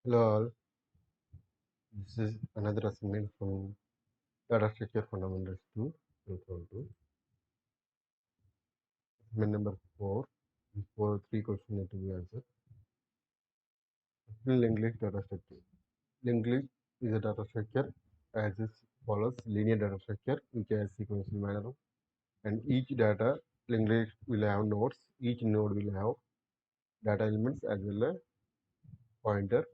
Hello all, this is another assignment from Data Structure Fundamentals 2, 2022. Assignment number 4. For 3 questions need to be answered. Linked list data structure. Linked list is a data structure as is follows linear data structure which has sequential manner, and each data linked list will have nodes. Each node will have data elements as well as pointer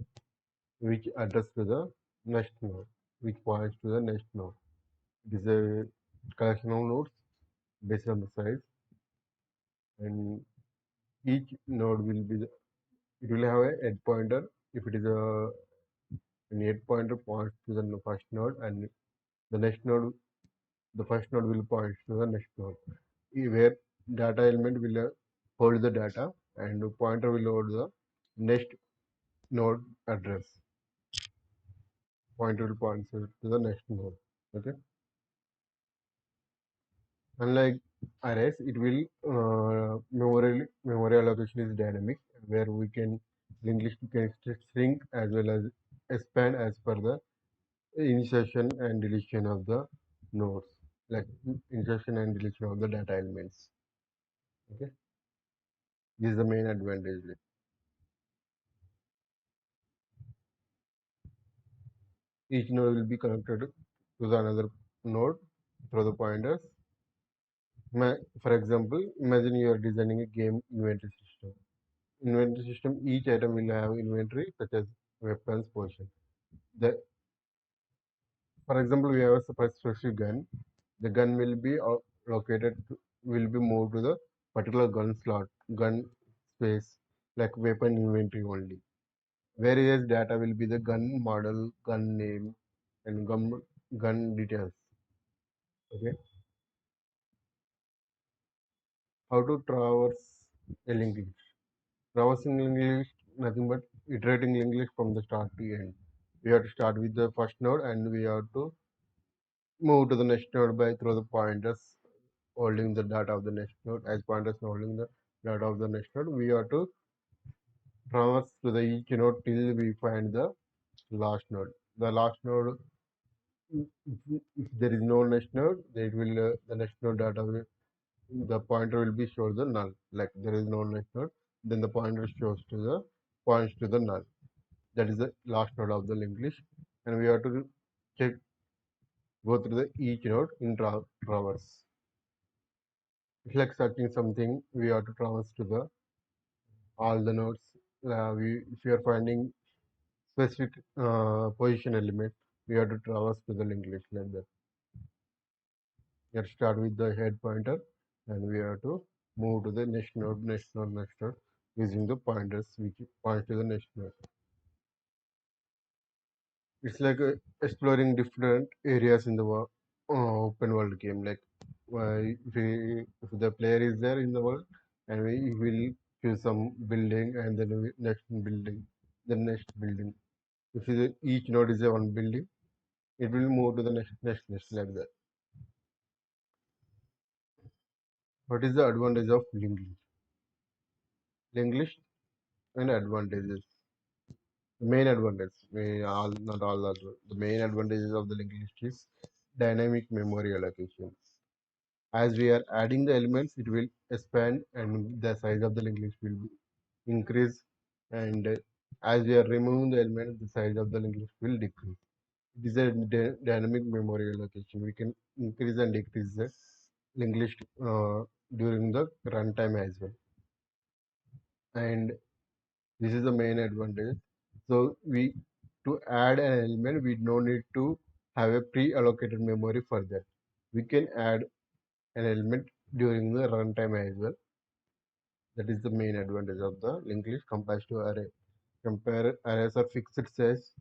which address to the next node, which points to the next node. It is a collection of nodes based on the size, and each node will be it will have a head pointer. If it is an head pointer points to the first node, and the next node, the first node will point to the next node, where data element will hold the data and the pointer will hold the next node address. Pointer will point to the next node. Okay. Unlike arrays, it will memory allocation is dynamic, where we can link list can shrink as well as expand as per the insertion and deletion of the nodes, like insertion and deletion of the data elements. Okay, this is the main advantage. Each node will be connected to the another node through the pointers. For example, imagine you are designing a game inventory system. Inventory system, each item will have inventory such as weapons, position. The, for example, we have a specific gun. The gun will be will be moved to the particular gun slot, gun space, like weapon inventory only. Whereas data will be the gun model, gun name, and gun details. Okay, how to traverse a linked list? Traversing linked list, nothing but iterating linked list from the start to end. We have to start with the first node, and we have to move to the next node by through the pointers holding the data of the next node. As pointers holding the data of the next node, we have to traverse to the each node till we find the last node. The last node, if there is no next node, it will the next node data will, the pointer will be shown the null. Like there is no next node, then the pointer shows to the points to the null. That is the last node of the linked list, and we have to check go through the each node in traverse. It's like searching something. We have to traverse to the all the nodes. If you are finding specific position element, we have to traverse to the linked list like that. We have to start with the head pointer, and we have to move to the next node, next node, next node using the pointers which point to the next node. It's like exploring different areas in the open world game. Like if the player is there in the world, and we will choose some building, and then next building, the next building. If each node is a one building, it will move to the next list like that. What is the advantage of linked list? Linked list and advantages. The main advantage, not all the main advantages of the linked list is dynamic memory allocation. As we are adding the elements, it will expand and the size of the linked list will increase. And as we are removing the element, the size of the linked list will decrease. It is a dynamic memory allocation. We can increase and decrease the linked list during the runtime as well. And this is the main advantage. So we to add an element, we no need to have a pre-allocated memory for that. We can add an element during the runtime as well. That is the main advantage of the linked list compared to array. Compare arrays are fixed size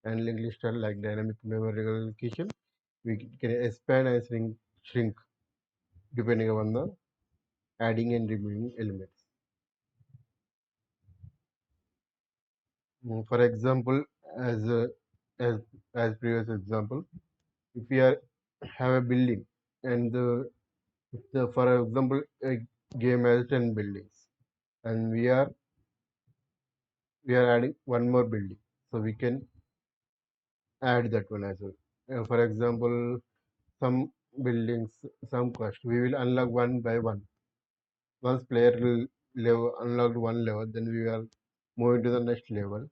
and linked list are like dynamic memory allocation. We can expand and shrink depending on the adding and removing elements. For example, as a, as as previous example, if we are have a building and for example a game has 10 buildings, and we are adding one more building, so we can add that one as well. For example, some buildings, some quest, we will unlock one by one. Once player will level unlocked one level, then we are moving to the next level.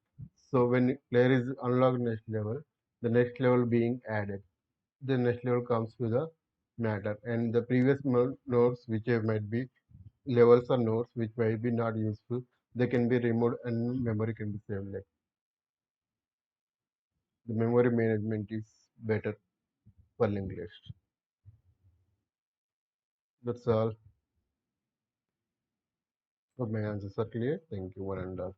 So when player is unlocked next level, the next level being added, the next level comes to the matter, and the previous nodes which might be levels or nodes which might be not useful, they can be removed and memory can be saved. Like the memory management is better for linked list. That's all. Hope my answers are clear. Thank you, one and all.